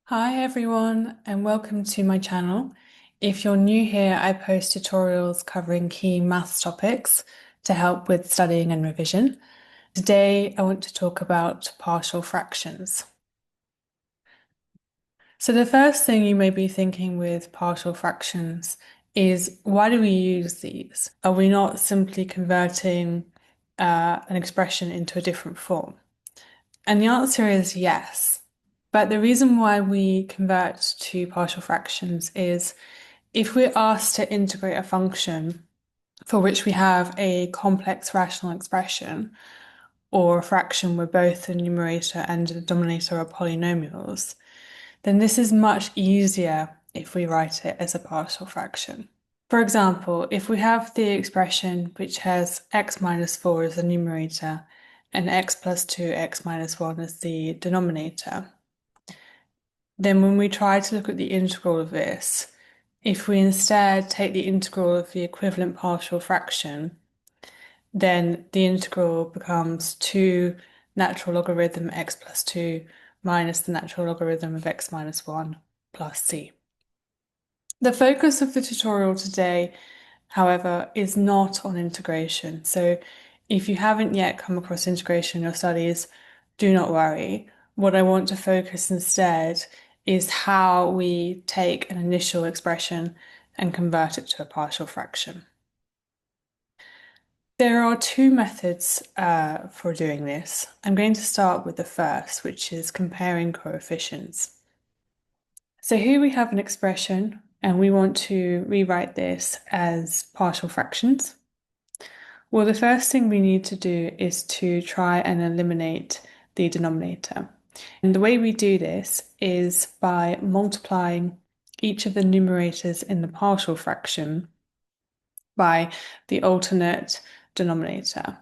Hi everyone, and welcome to my channel. If you're new here, I post tutorials covering key maths topics to help with studying and revision. Today, I want to talk about partial fractions. So the first thing you may be thinking with partial fractions is, why do we use these? Are we not simply converting an expression into a different form? And the answer is yes. But the reason why we convert to partial fractions is if we're asked to integrate a function for which we have a complex rational expression or a fraction where both the numerator and the denominator are polynomials, then this is much easier if we write it as a partial fraction. For example, if we have the expression which has x minus 4 as the numerator and x plus 2, x minus 1 as the denominator, then when we try to look at the integral of this, if we instead take the integral of the equivalent partial fraction, then the integral becomes 2 natural logarithm x plus 2 minus the natural logarithm of x minus 1 plus c. The focus of the tutorial today, however, is not on integration. So if you haven't yet come across integration in your studies, do not worry. What I want to focus instead is how we take an initial expression and convert it to a partial fraction. There are two methods for doing this. I'm going to start with the first, which is comparing coefficients. So here we have an expression, and we want to rewrite this as partial fractions. Well, the first thing we need to do is to try and eliminate the denominator. And the way we do this is by multiplying each of the numerators in the partial fraction by the alternate denominator.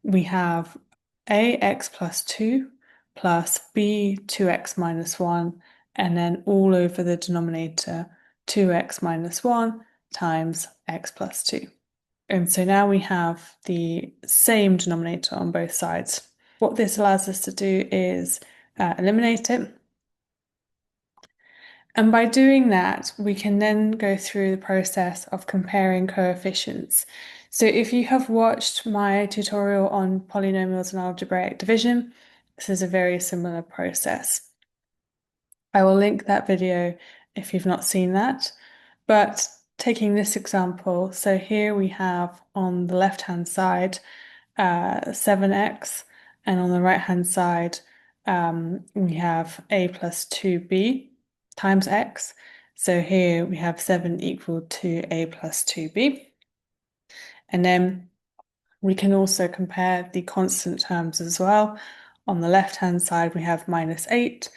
We have ax plus 2 plus b 2x minus 1, and then all over the denominator 2x minus 1 times x plus 2. And so now we have the same denominator on both sides. What this allows us to do is eliminate it. And by doing that, we can then go through the process of comparing coefficients. So if you have watched my tutorial on polynomials and algebraic division, this is a very similar process. I will link that video if you've not seen that. But taking this example, so here we have on the left-hand side 7x, and on the right-hand side we have a plus 2b times x. So here we have 7 equal to a plus 2b. And then we can also compare the constant terms as well. On the left-hand side we have minus 8,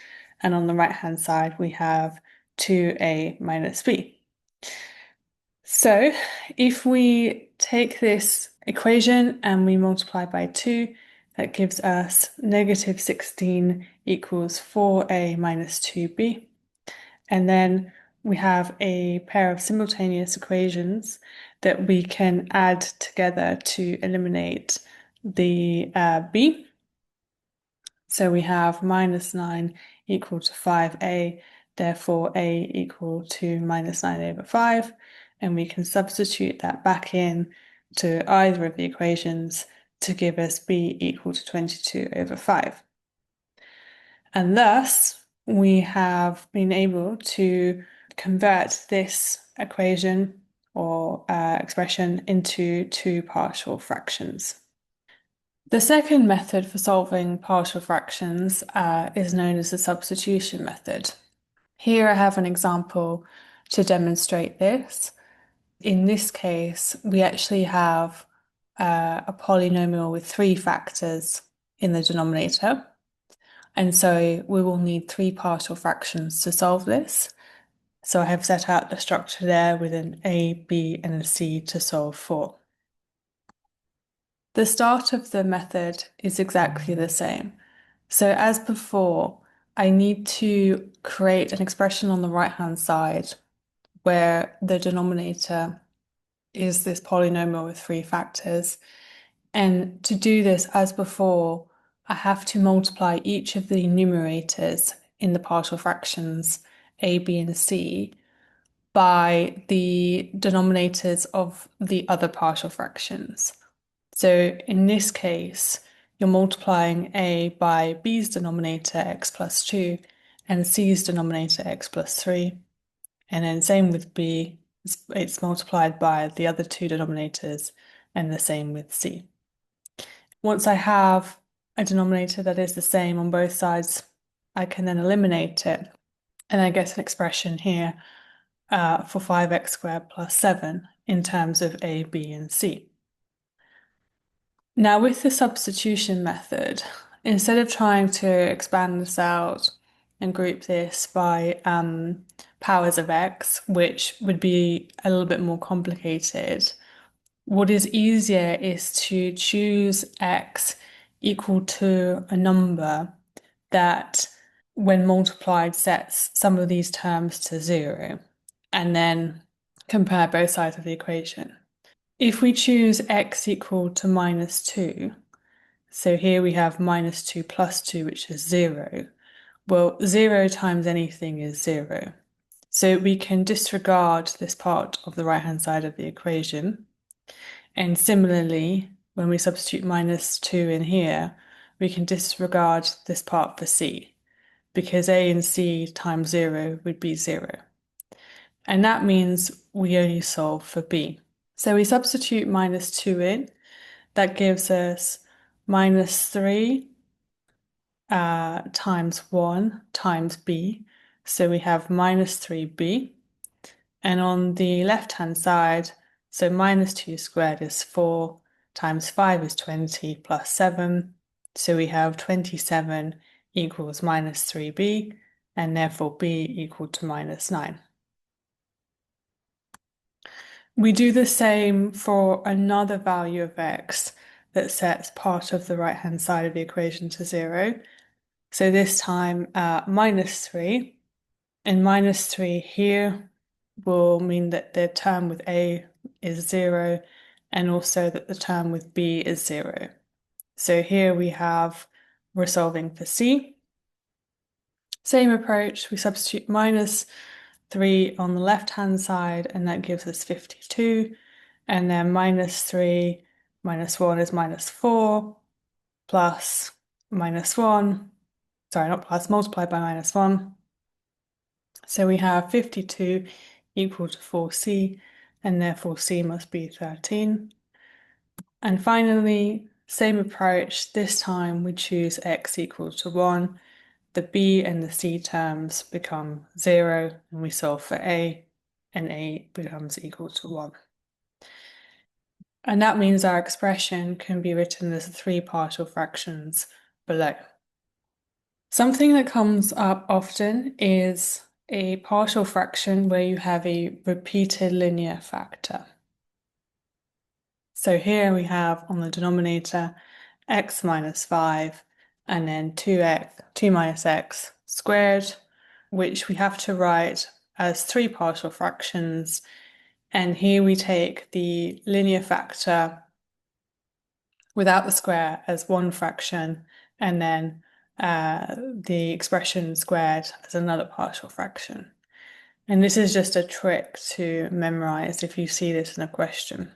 and on the right-hand side we have 2a minus b. So if we take this equation and we multiply by 2, that gives us negative 16 equals 4a minus 2b. And then we have a pair of simultaneous equations that we can add together to eliminate the b. So we have minus 9 equal to 5a, therefore a equal to minus 9 over 5, and we can substitute that back in to either of the equations to give us b equal to 22 over 5. And thus, we have been able to convert this equation or expression into two partial fractions. The second method for solving partial fractions is known as the substitution method. Here I have an example to demonstrate this. In this case, we actually have a polynomial with 3 factors in the denominator. And so we will need 3 partial fractions to solve this. So I have set out the structure there with an A, B, and a C to solve for. The start of the method is exactly the same. So as before, I need to create an expression on the right-hand side where the denominator is this polynomial with 3 factors. And to do this, as before, I have to multiply each of the numerators in the partial fractions a, b, and c by the denominators of the other partial fractions. So in this case, you're multiplying a by b's denominator x plus 2 and c's denominator x plus 3. And then same with b, it's multiplied by the other two denominators, and the same with c. Once I have a denominator that is the same on both sides, I can then eliminate it, and I get an expression here for 5x squared plus 7 in terms of a, b, and c. Now, with the substitution method, instead of trying to expand this out and group this by powers of x, which would be a little bit more complicated, what is easier is to choose x equal to a number that, when multiplied, sets some of these terms to 0, and then compare both sides of the equation. If we choose x equal to minus 2, so here we have minus 2 plus 2, which is 0. Well, 0 times anything is 0. So we can disregard this part of the right-hand side of the equation. And similarly, when we substitute minus 2 in here, we can disregard this part for c, because a and c times 0 would be 0. And that means we only solve for b. So we substitute minus 2 in. That gives us minus 3 times 1 times b. So we have minus 3b. And on the left-hand side, so minus 2 squared is 4, times 5 is 20, plus 7. So we have 27 equals minus 3b, and therefore b equal to minus 9. We do the same for another value of x that sets part of the right-hand side of the equation to 0. So this time minus 3, and minus 3 here will mean that the term with a is 0, and also that the term with b is 0. So here we're solving for c. Same approach, we substitute minus 3 on the left-hand side, and that gives us 52. And then minus 3 minus 1 is minus 4, plus minus 1, sorry, not plus, multiplied by minus 1. So we have 52 equal to 4c, and therefore c must be 13. And finally, same approach, this time we choose x equal to 1. The b and the c terms become 0, and we solve for a, and a becomes equal to 1. And that means our expression can be written as 3 partial fractions below. Something that comes up often is a partial fraction where you have a repeated linear factor. So here we have on the denominator x minus 5, and then 2 minus x squared, which we have to write as 3 partial fractions. And here we take the linear factor without the square as one fraction, and then the expression squared as another partial fraction. And this is just a trick to memorize if you see this in a question.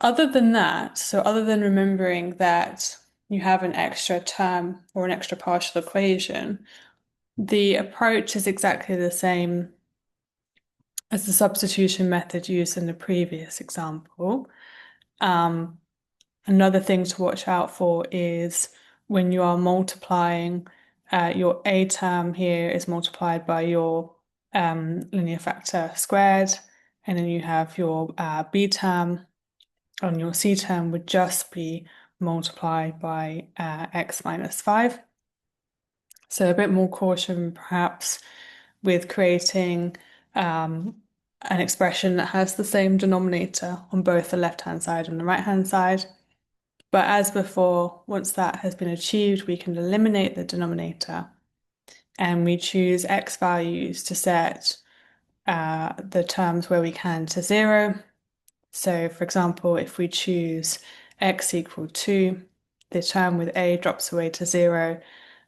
Other than that, so other than remembering that you have an extra term or an extra partial equation, the approach is exactly the same as the substitution method used in the previous example. Another thing to watch out for is when you are multiplying, your a term here is multiplied by your linear factor squared, and then you have your b term, and your c term would just be multiplied by x minus 5. So a bit more caution perhaps with creating an expression that has the same denominator on both the left-hand side and the right-hand side. But as before, once that has been achieved, we can eliminate the denominator, and we choose x values to set the terms where we can to 0. So for example, if we choose x equal 2, the term with a drops away to 0,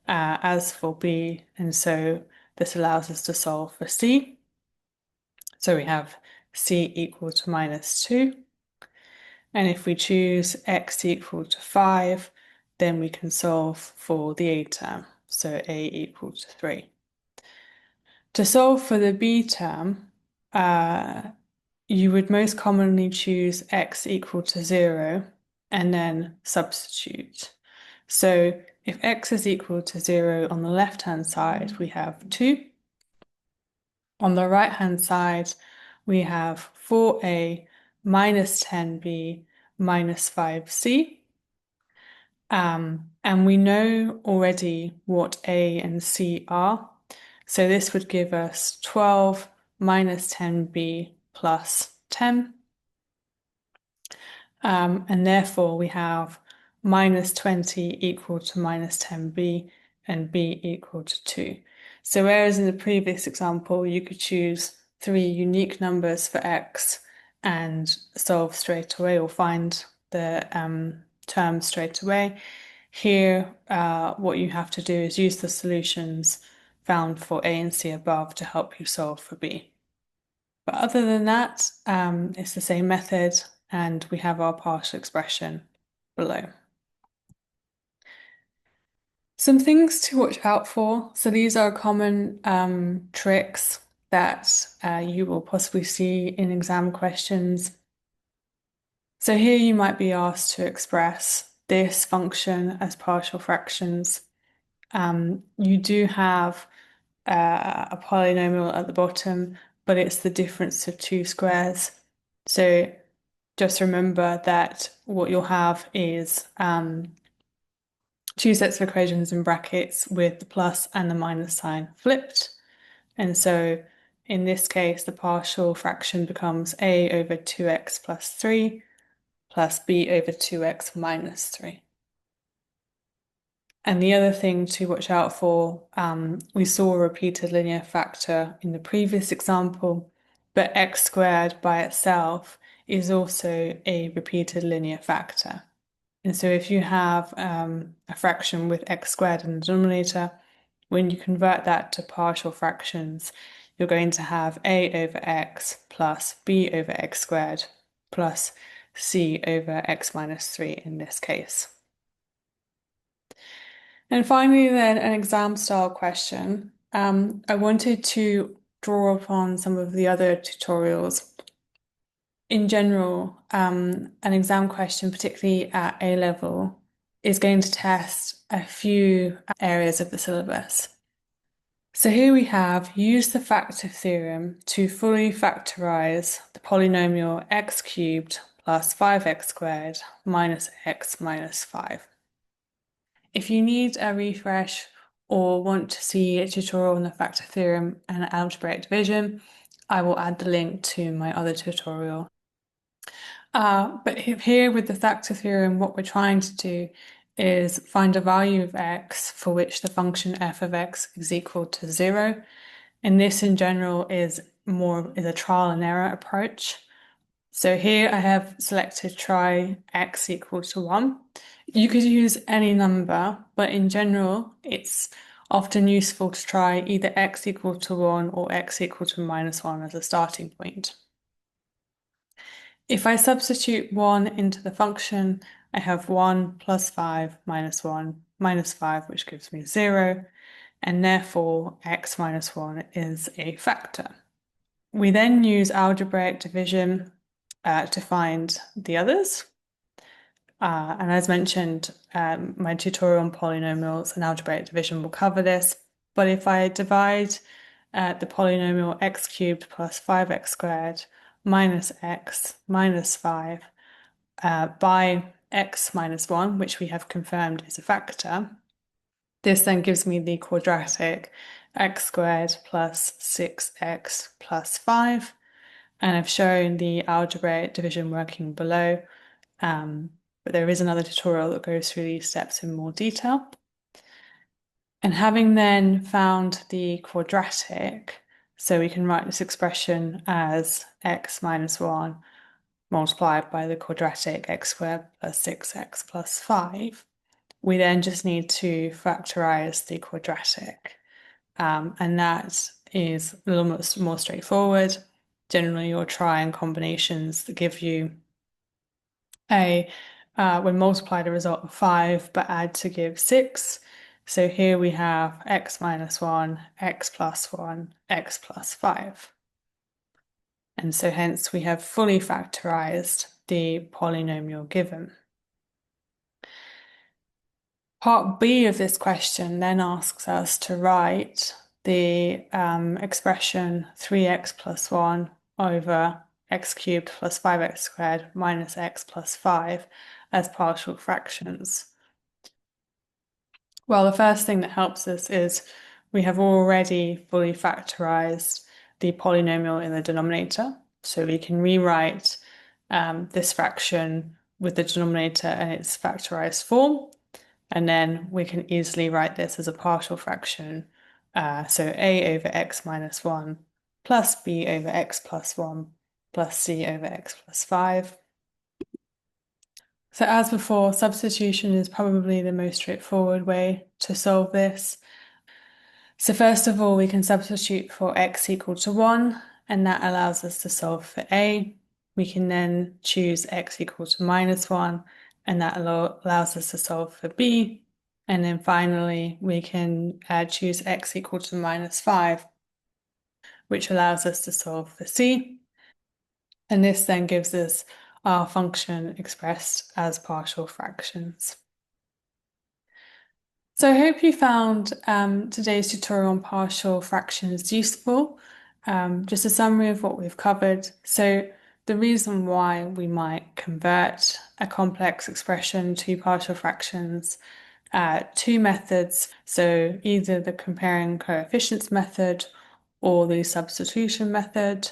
as for B, and so this allows us to solve for C. So we have C equal to -2. And if we choose x equal to 5, then we can solve for the A term, so A equal to 3. To solve for the B term, you would most commonly choose x equal to 0 and then substitute. So if x is equal to 0 on the left-hand side, we have 2. On the right-hand side, we have 4a minus 10b minus 5c. And we know already what a and c are. So this would give us 12 minus 10b plus 10. And therefore we have minus 20 equal to minus 10b and b equal to 2. So whereas in the previous example, you could choose 3 unique numbers for x and solve straight away or find the term straight away, here what you have to do is use the solutions found for a and c above to help you solve for b. But other than that, it's the same method, and we have our partial expression below. Some things to watch out for. So these are common tricks that you will possibly see in exam questions. So here you might be asked to express this function as partial fractions. You do have a polynomial at the bottom, but it's the difference of 2 squares. So just remember that what you'll have is 2 sets of equations in brackets with the plus and the minus sign flipped. And so in this case, the partial fraction becomes a over 2x plus 3 plus b over 2x minus 3. And the other thing to watch out for, we saw a repeated linear factor in the previous example, but x squared by itself is also a repeated linear factor. And so if you have a fraction with x squared in the denominator, when you convert that to partial fractions, you're going to have a over x plus b over x squared plus c over x minus 3 in this case. And finally, then, an exam style question. I wanted to draw upon some of the other tutorials. In general, an exam question, particularly at A level, is going to test a few areas of the syllabus. So here we have use the factor theorem to fully factorize the polynomial x cubed plus 5x squared minus x minus 5. If you need a refresh or want to see a tutorial on the factor theorem and algebraic division, I will add the link to my other tutorial. But here with the factor theorem, what we're trying to do is find a value of x for which the function f of x is equal to 0. And this in general is a trial and error approach. So here I have selected try x equal to 1. You could use any number, but in general, it's often useful to try either x equal to 1 or x equal to -1 as a starting point. If I substitute 1 into the function, I have 1 plus 5 minus 1 minus 5, which gives me 0, and therefore x minus 1 is a factor. We then use algebraic division to find the others. And as mentioned, my tutorial on polynomials and algebraic division will cover this. But if I divide the polynomial x cubed plus 5x squared minus x minus 5 by x minus 1, which we have confirmed is a factor, this then gives me the quadratic x squared plus 6x plus 5. And I've shown the algebraic division working below, but there is another tutorial that goes through these steps in more detail. And having then found the quadratic, so we can write this expression as x minus 1 multiplied by the quadratic x squared plus 6x plus 5. we then just need to factorize the quadratic. And that is a little more straightforward. Generally, you're trying combinations that give you we multiply the result of 5, but add to give 6. So here we have x minus 1, x plus 1, x plus 5. And so hence we have fully factorized the polynomial given. Part B of this question then asks us to write the expression 3x plus 1 over x cubed plus 5x squared minus x plus 5 as partial fractions. Well, the first thing that helps us is we have already fully factorized the polynomial in the denominator. So we can rewrite this fraction with the denominator in its factorized form. And then we can easily write this as a partial fraction. So a over x minus 1 plus b over x plus 1 plus c over x plus 5. So as before, substitution is probably the most straightforward way to solve this. So first of all, we can substitute for x equal to 1, and that allows us to solve for a. We can then choose x equal to minus 1, and that allows us to solve for b. And then finally, we can choose x equal to minus 5, which allows us to solve for c. And this then gives us our function expressed as partial fractions. So I hope you found today's tutorial on partial fractions useful. Just a summary of what we've covered. So the reason why we might convert a complex expression to partial fractions, two methods. So either the comparing coefficients method or the substitution method.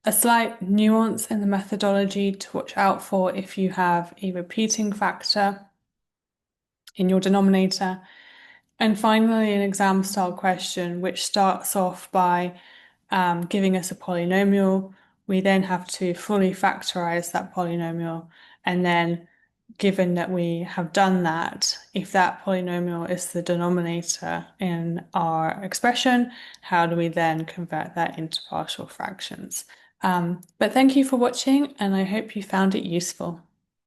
A slight nuance in the methodology to watch out for if you have a repeating factor in your denominator. And finally, an exam style question which starts off by giving us a polynomial. We then have to fully factorize that polynomial. And then, given that we have done that, if that polynomial is the denominator in our expression, how do we then convert that into partial fractions? But thank you for watching, and I hope you found it useful.